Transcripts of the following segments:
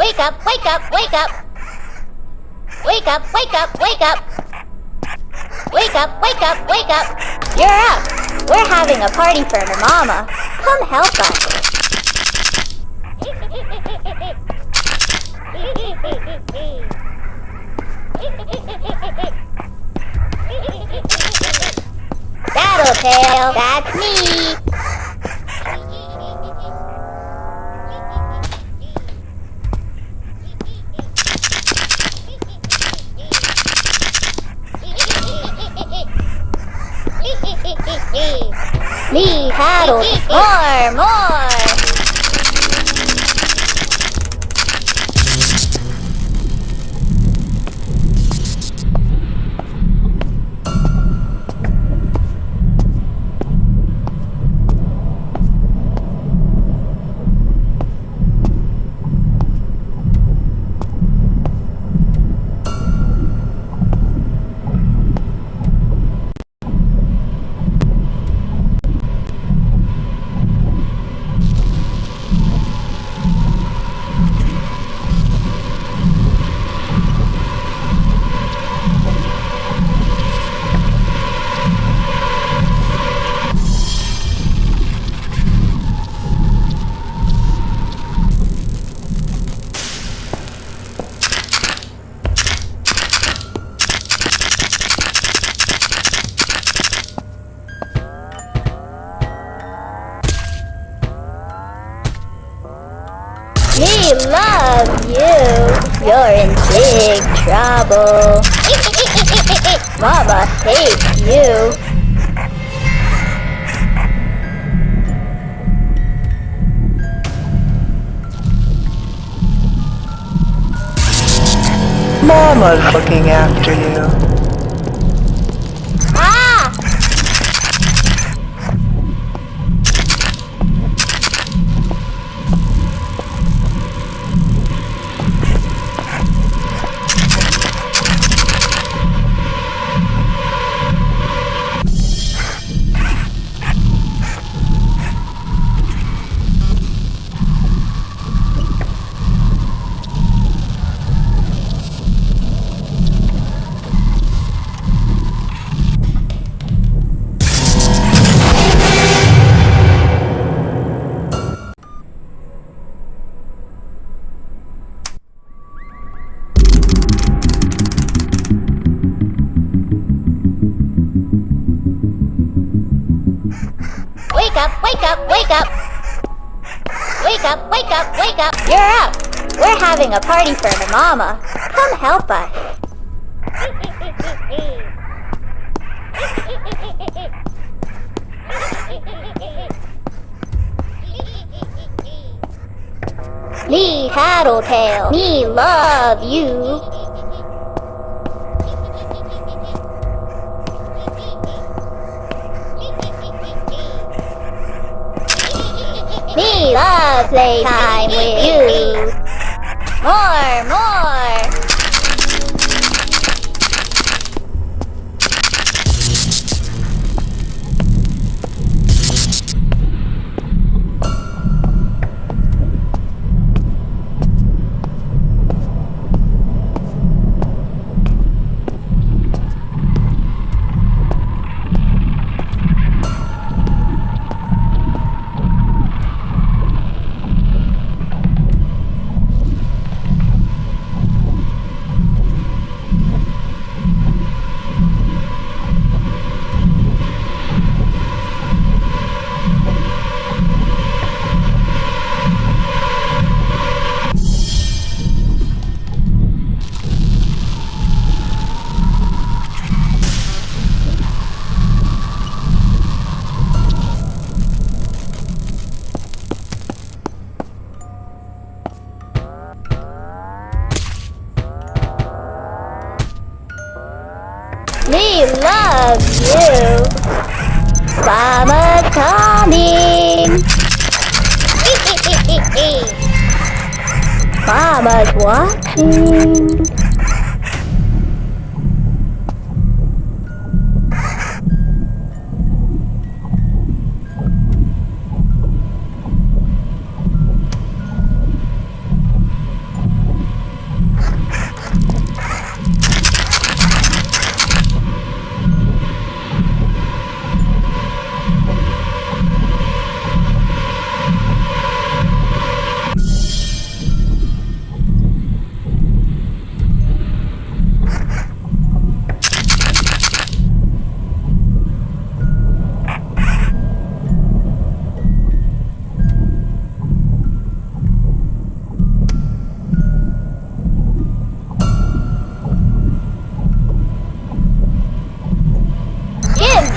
Wake up, wake up, wake up! Wake up, wake up, wake up! Wake up, wake up, wake up! You're up! We're having a party for her mama. Come help us. Tattletail, that's me! Me, Tattle, more! We love you. You're in big trouble. Mama hates you. Mama's looking after you. Wake up, wake up, wake up! Wake up, wake up, wake up! You're up! We're having a party for her mama. Come help us. Me, Tattletail, me love you. Me love playtime with you. More! We love you. Mama's coming. Mama's watching.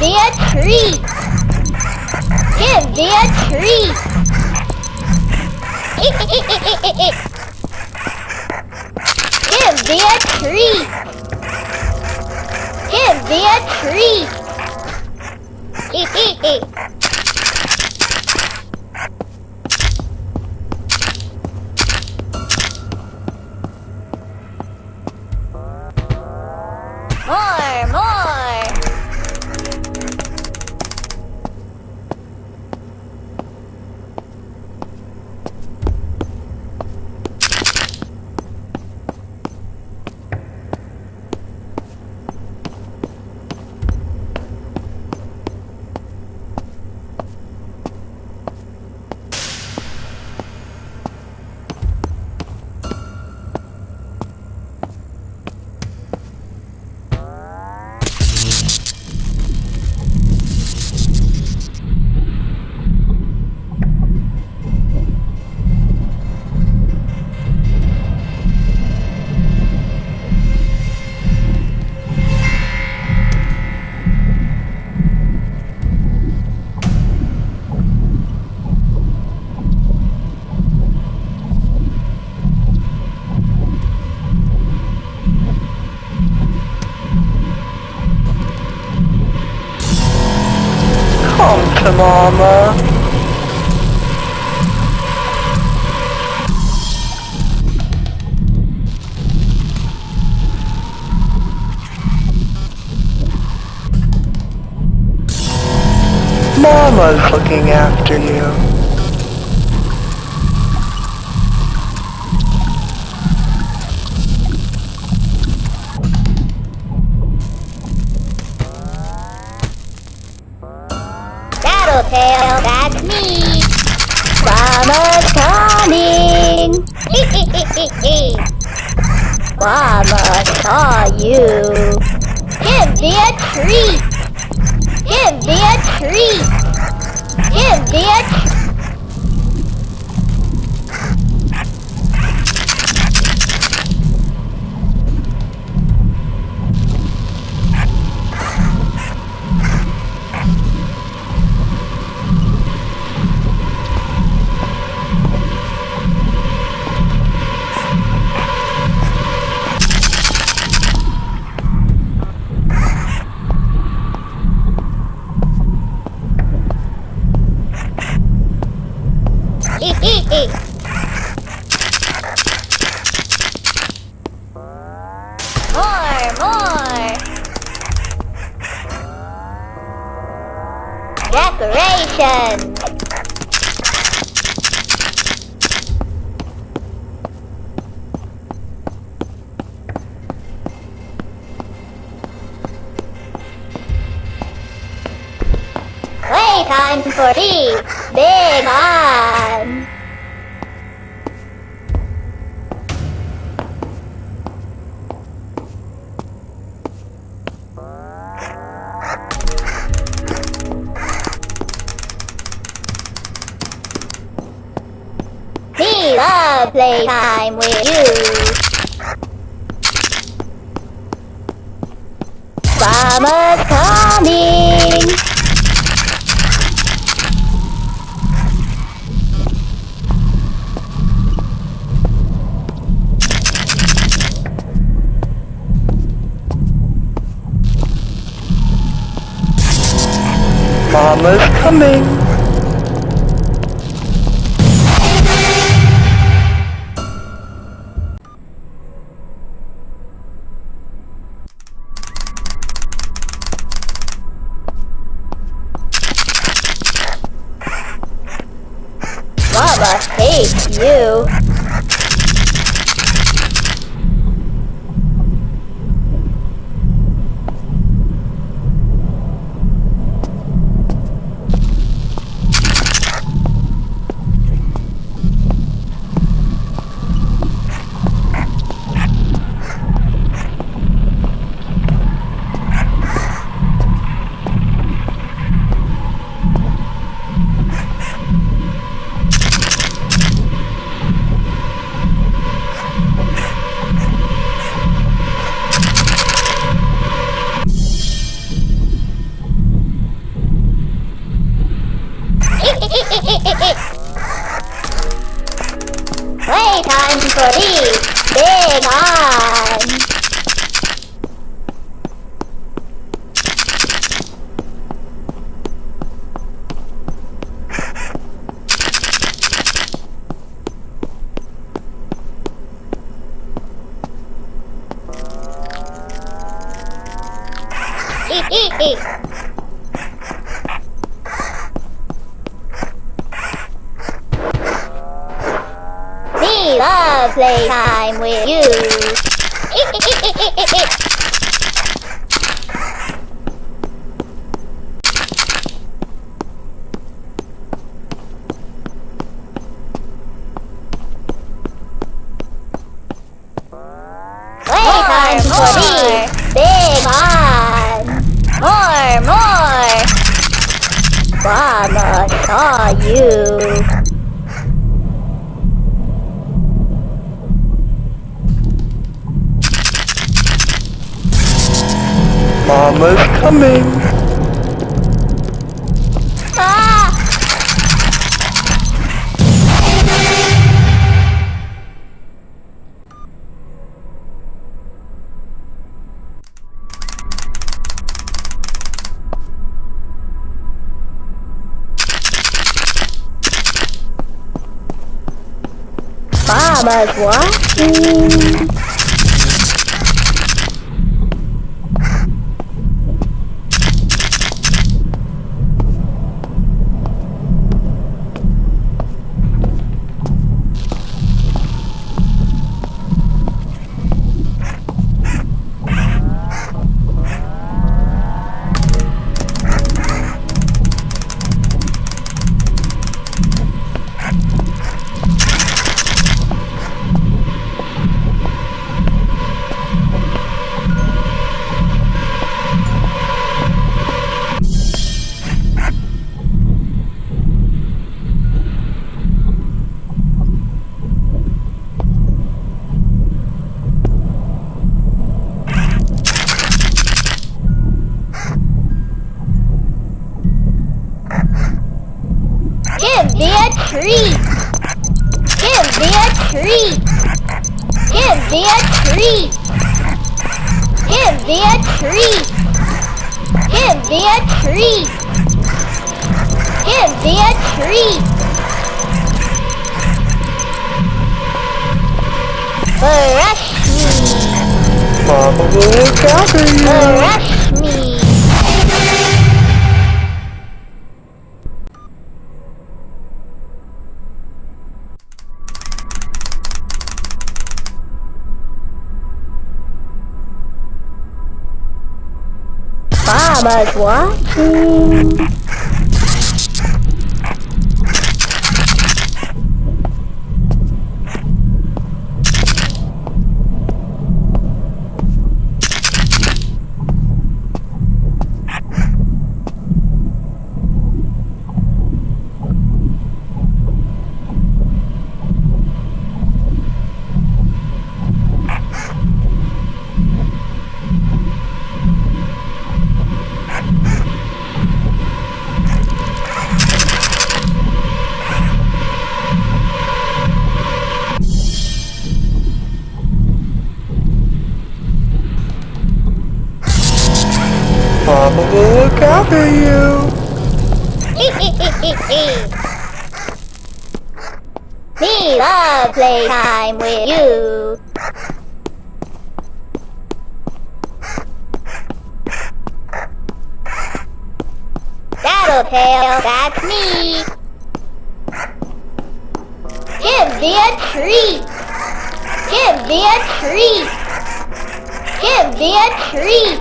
me a treat! Give me a treat! Give me a treat! Give me a treat! More! Come to Mama. Mama's looking after you. Tattletail, that's me! Mama's coming! Mama saw you! Give me a treat! Give me a treat! Give me a treat! More! Decorations! Playtime for tea! Big on! We love playtime with you. Mama's coming. Mama's coming. Mama hates you. for these. Big on. We love playtime with you. Playtime for these. Big on. More. Mama saw you. Mama's coming. Ah! Mama's watching. Give me a treat. Give me a treat. Give me a treat. Give me a treat. Give me a treat. Give me a treat. Brush me. Mama will look after you. Brush me. Mama's watching. Mama will look after you. We love playtime with you. Tattletail, that's me. Give me a treat. Give me a treat. Give me a treat.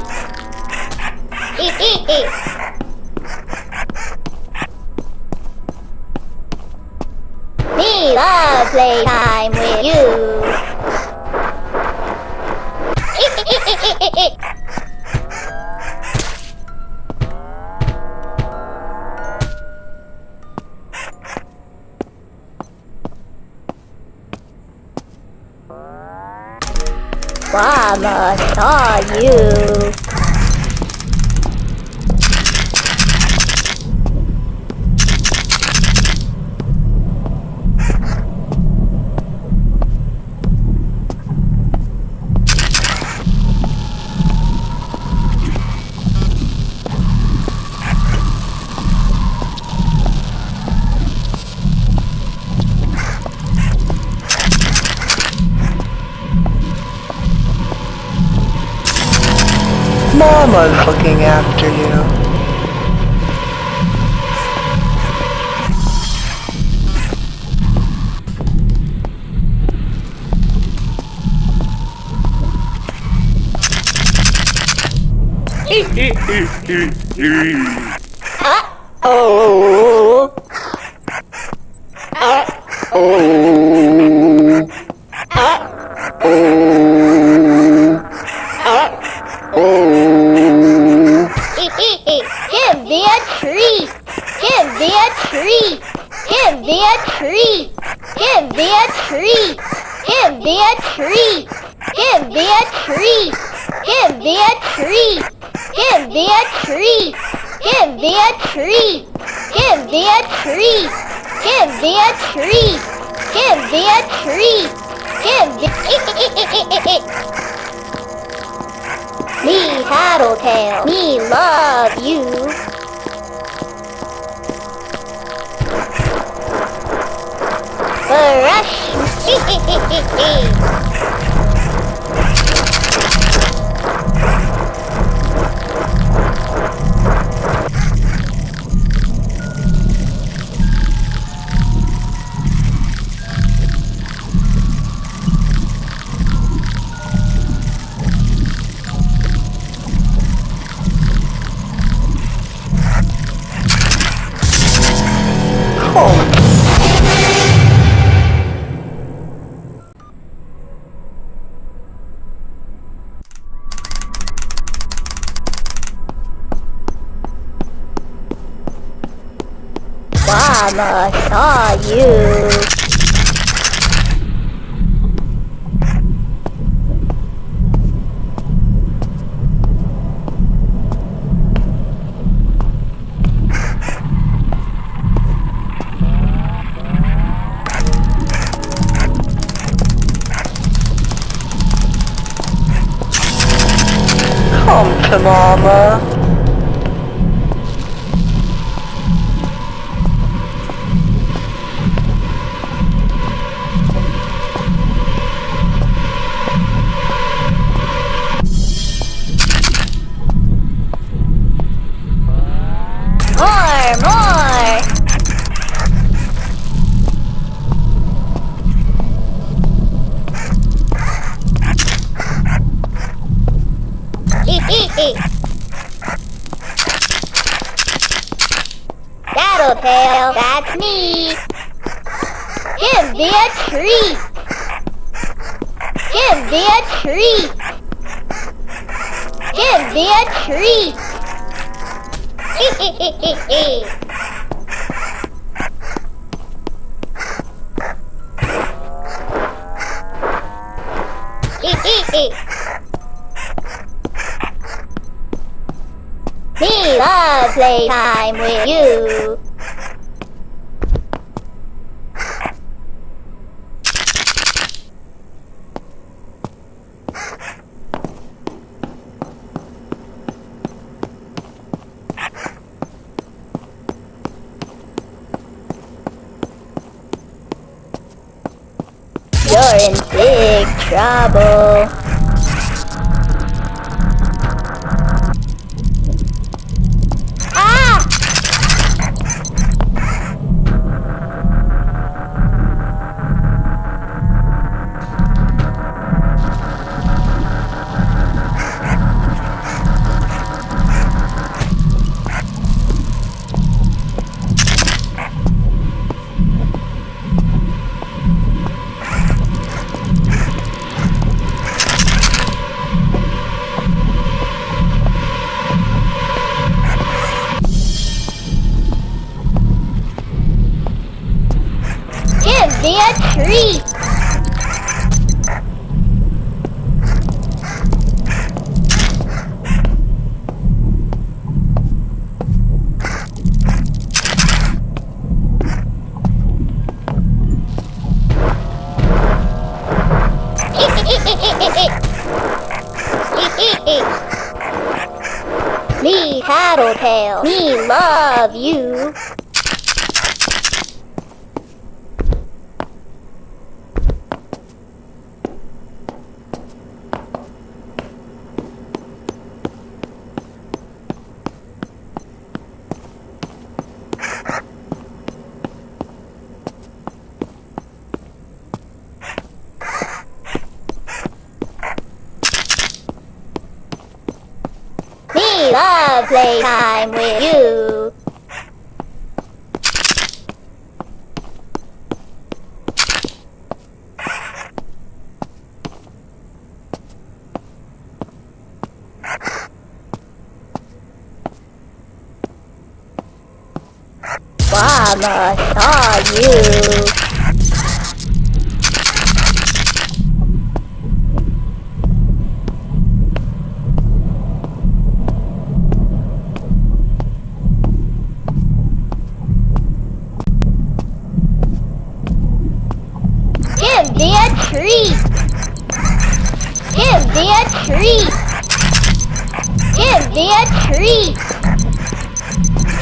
We love playtime with you. Mama saw you. Mama's looking after you. Oh. Give me a treat. Give me a treat. Give me a treat. Give me a treat. Give me a treat. Give me a treat. Give me a treat. Give me a treat. Give me a treat. Give me a treat. Give me a treat. Give me a treat. Give me. Me Tattletail, me love you. Brush. Mama saw you. Come to Mama. More. Tattletail, that's me. Give me a treat. Give me a treat. Give me a treat. Me love playtime with you. You're in big trouble. Ah! Give me a treat. Me Tattletail, me love you. love playtime with you. Mama saw you. Give me a treat. Give me a treat. Give me a treat.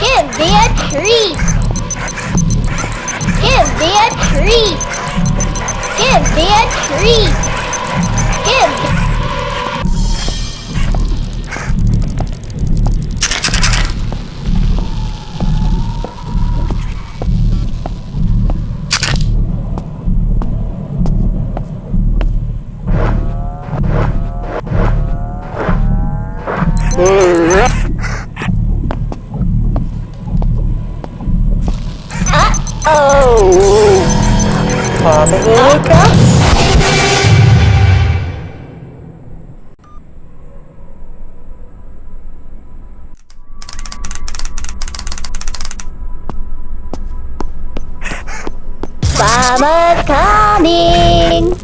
Give me a treat. Give me a treat. Give me a treat. Give me. Oh! Mama, look out! Mama's coming.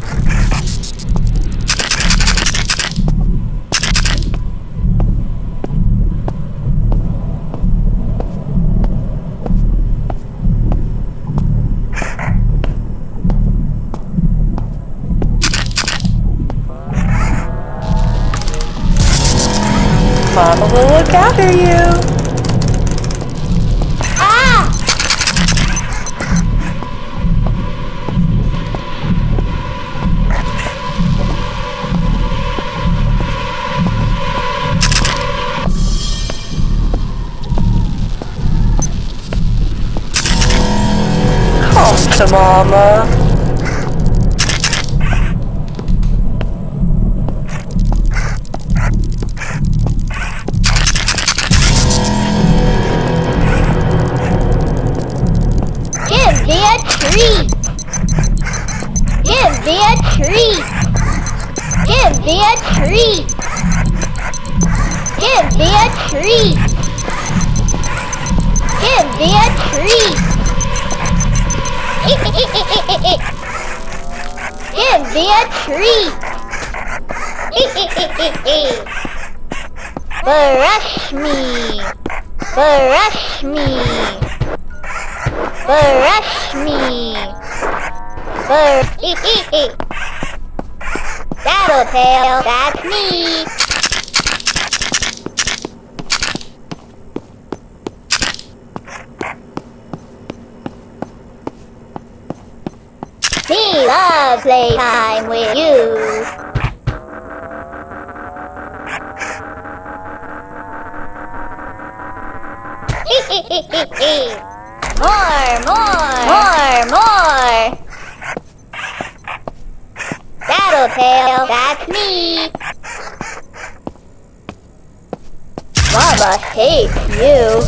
Mama will look after you. Ah! Come to Mama. Give me a treat. Give me a treat. Give me a treat. Give me a treat. Give me a treat. Give me a treat. Brush me. Brush me. Brush me. Tattletail, that's me. We love playtime with you. More. Tattletail, that's me. Mama hates you.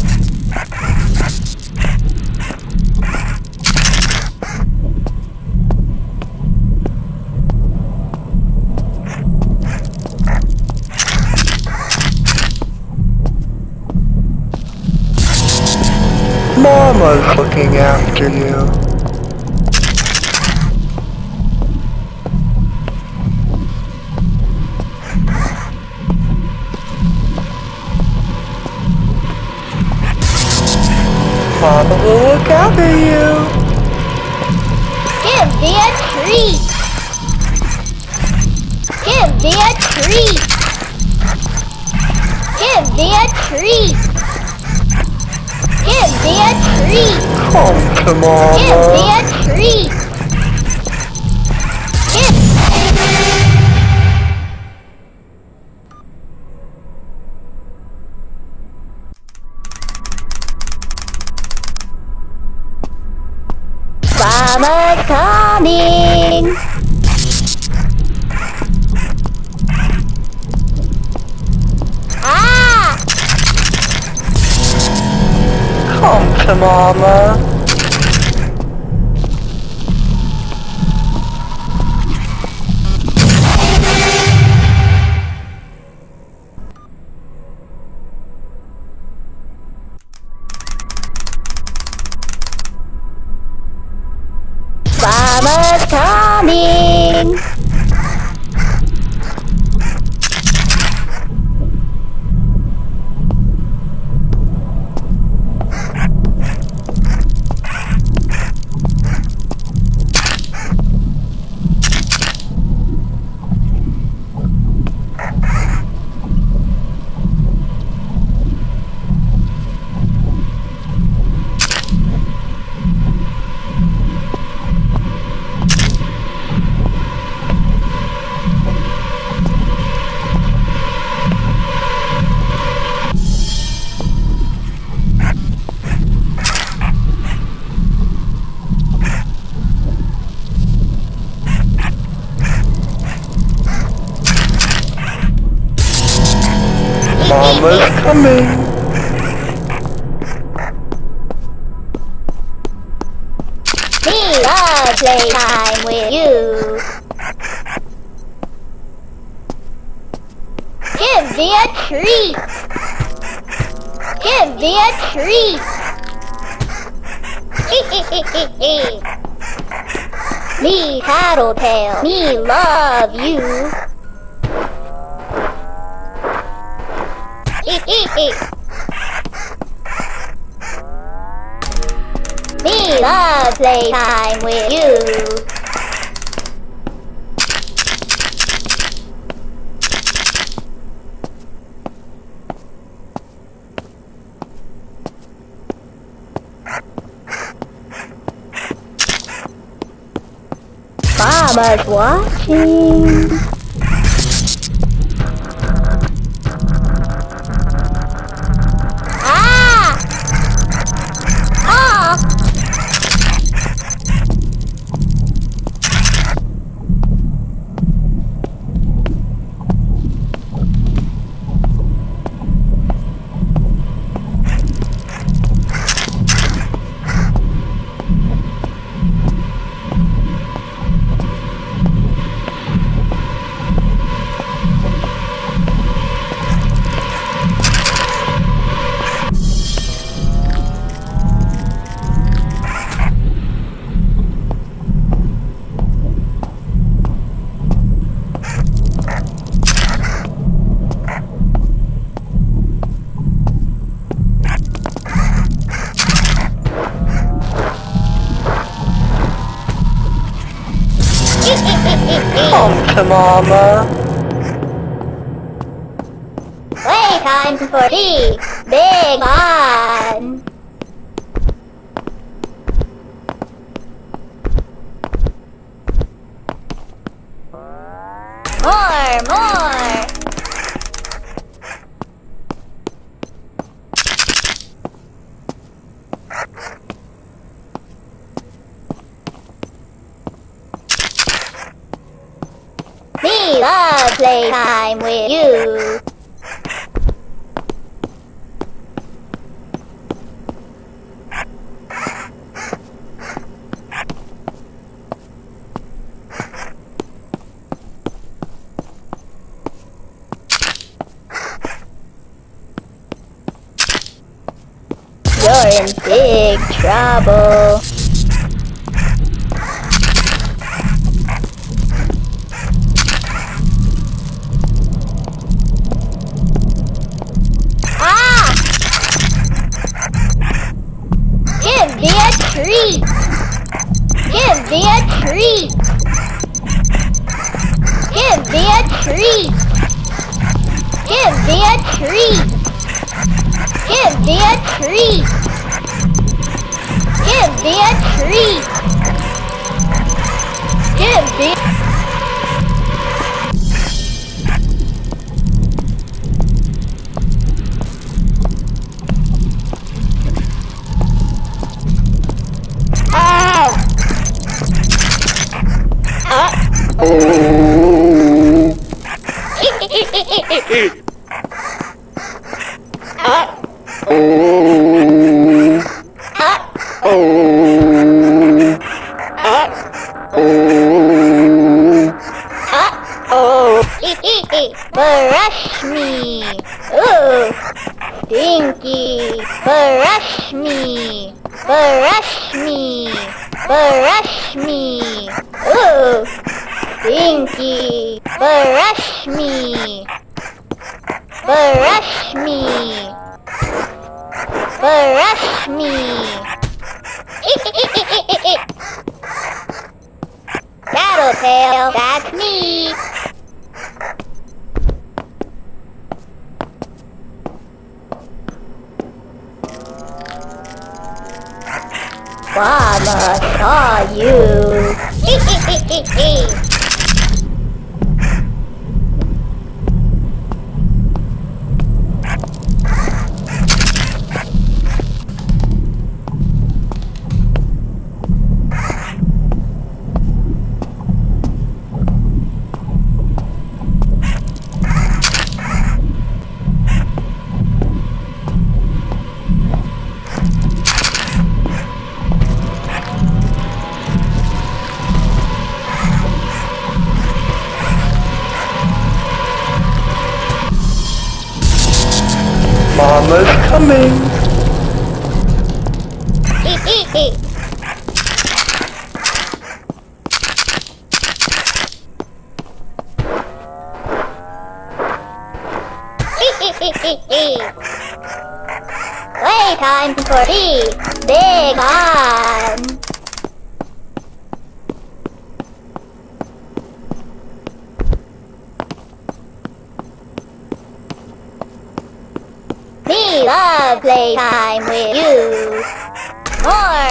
Mama's looking after you. Mama will look after you. Give me a treat. Give me a treat. Give me a treat. Give me a treat. Come to Mama. Give me a treat. Mama's coming. Ah! to Mama. Mama's coming! Mama's coming. We love playtime with you. Give me a treat. Give me a treat. Me Tattletail, me love you. Me love playtime with you. Mama's watching. Come to Mama. Playtime for the big fun. More. We love playtime with you. You're in big trouble. Give me a treat! Give me a treat! Give me a treat! Give me a treat! Give me a treat! Give me a treat! Give me Brush me. Ooh. Stinky. Brush me. Brush me. Brush me. Ooh. Stinky. Brush me. Brush me. Brush me. Tattletail, that's me. Mama saw you. Mama's coming. Playtime for tea. Big on. Me love playtime with you. More.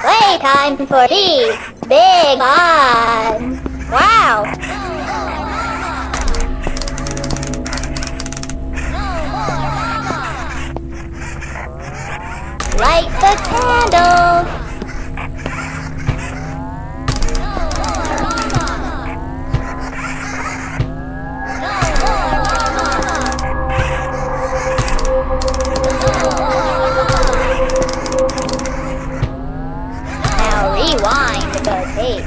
Playtime for tea. Big on. Wow. Light the candles. Now rewind the tape.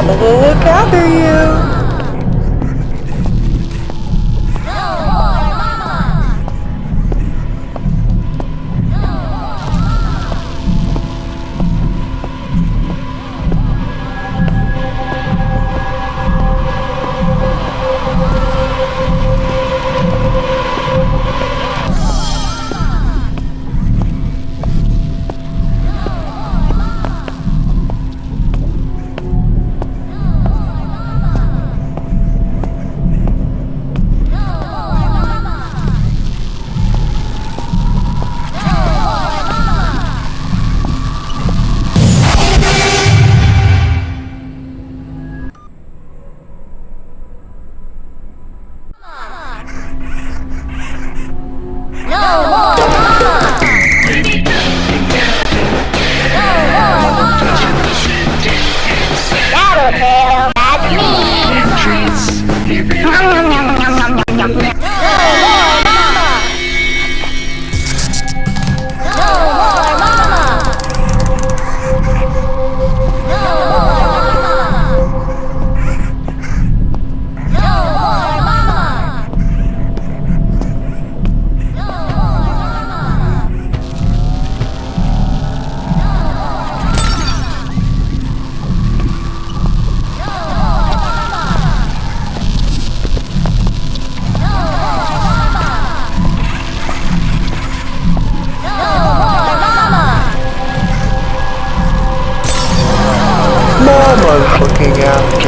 Mama will look after you. Tattletail, that's me! Treats. Nom, nom, nom, nom, nom, nom, nom. No more mama! No more mama! No more mama! No more mama! No more mama! Mama's looking after